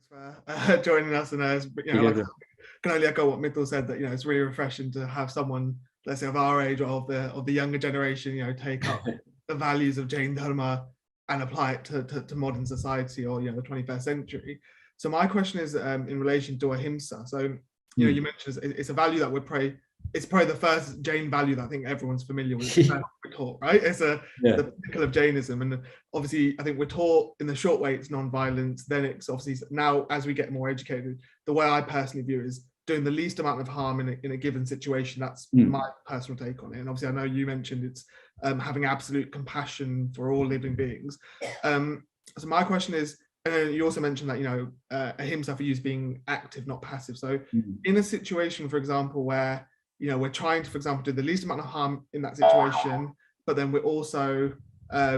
for joining us. And like, can only echo what Mithil said, that it's really refreshing to have someone, let's say, of our age or of the younger generation, take up the values of Jain Dharma and apply it to modern society or the 21st century. So my question is in relation to Ahimsa. So you mentioned it's a value that it's probably the first Jain value that I think everyone's familiar with. We're taught, right? It's the pinnacle of Jainism, and obviously I think we're taught in the short way it's non-violence. Then it's obviously now, as we get more educated, the way I personally view it is doing the least amount of harm in a given situation. That's my personal take on it. And obviously I know you mentioned it's having absolute compassion for all living beings. So my question is, and you also mentioned that Ahimsa for you is being active, not passive. So in a situation, for example, where we're trying to, for example, do the least amount of harm in that situation, but then we're also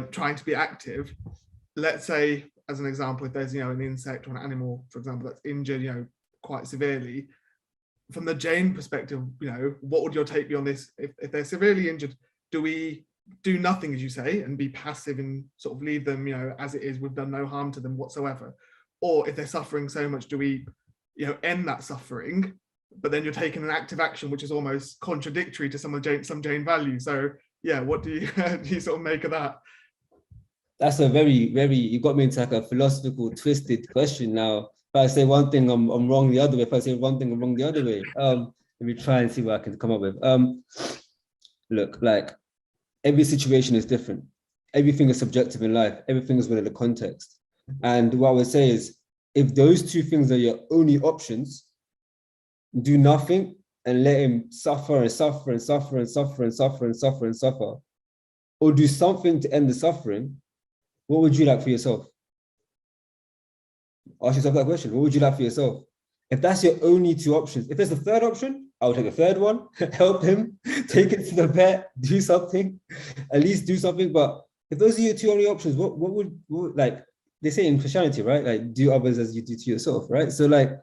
trying to be active. Let's say, as an example, if there's an insect or an animal, for example, that's injured quite severely, from the Jain perspective, what would your take be on this? If they're severely injured, do we do nothing, as you say, and be passive and sort of leave them as it is, we've done no harm to them whatsoever? Or if they're suffering so much, do we end that suffering? But then you're taking an active action, which is almost contradictory to some Jain values. So what do you sort of make of that? That's a very, very, you got me into like a philosophical twisted question now. If I say one thing, I'm wrong the other way. If I say one thing, I'm wrong the other way. Let me try and see what I can come up with. Look, like every situation is different. Everything is subjective in life. Everything is within the context. And what I would say is, if those two things are your only options, do nothing and let him suffer and suffer and suffer and suffer and suffer and suffer and suffer, or do something to end the suffering, what would you like for yourself? Ask yourself that question. What would you like for yourself? If that's your only two options, if there's a third option, I would take a third one, help him, take it to the vet, do something, at least do something. But if those are your two only options, what would like they say in Christianity, right? Like, do others as you do to yourself, right? So like,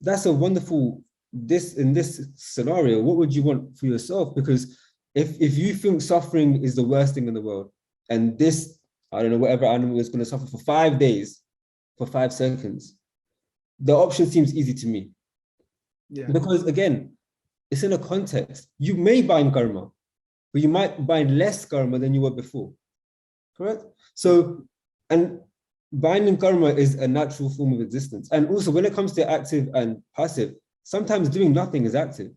that's a wonderful, in this scenario, what would you want for yourself? Because if you think suffering is the worst thing in the world, and this, I don't know, whatever animal is going to suffer for 5 days, for 5 seconds, the option seems easy to me. Because again, it's in a context. You may bind karma, but you might bind less karma than you were before, correct? So, and binding karma is a natural form of existence. And also when it comes to active and passive, sometimes doing nothing is active.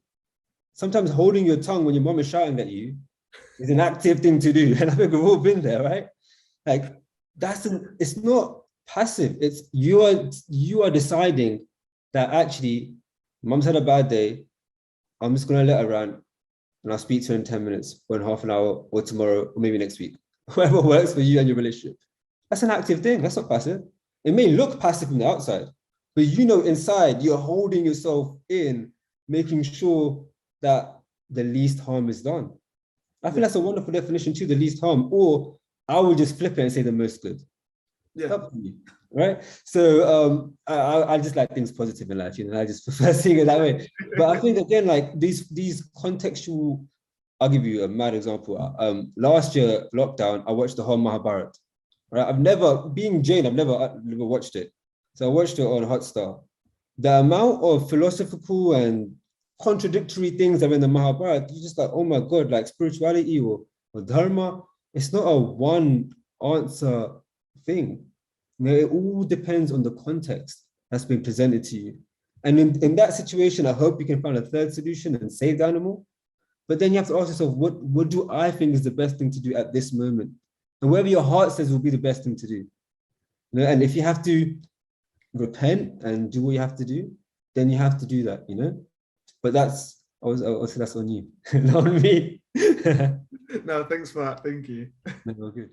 Sometimes holding your tongue when your mom is shouting at you is an active thing to do. And I think we've all been there, right? Like it's not passive. It's you are deciding that actually, mom's had a bad day. I'm just gonna let her rant and I'll speak to her in 10 minutes or in half an hour or tomorrow or maybe next week. Whatever works for you and your relationship. That's an active thing. That's not passive. It may look passive from the outside, but inside you're holding yourself in, making sure that the least harm is done. I think that's a wonderful definition too, the least harm. Or I would just flip it and say the most good. Right? So I just like things positive in life, I just prefer seeing it that way. But I think again, like these contextual, I'll give you a mad example. Last year, lockdown, I watched the whole Mahabharata. Right? Being Jain, I've never watched it. So I watched it on Hotstar. The amount of philosophical and contradictory things that are in the Mahabharata, you're just like, oh my God, like spirituality or dharma, it's not a one answer thing. It all depends on the context that's been presented to you. And in that situation, I hope you can find a third solution and save the animal. But then you have to ask yourself, what do I think is the best thing to do at this moment? And whatever your heart says will be the best thing to do. And if you have to repent and do what you have to do, then you have to do that, But that's on you, not on me. No, thanks for that. Thank you. No, good.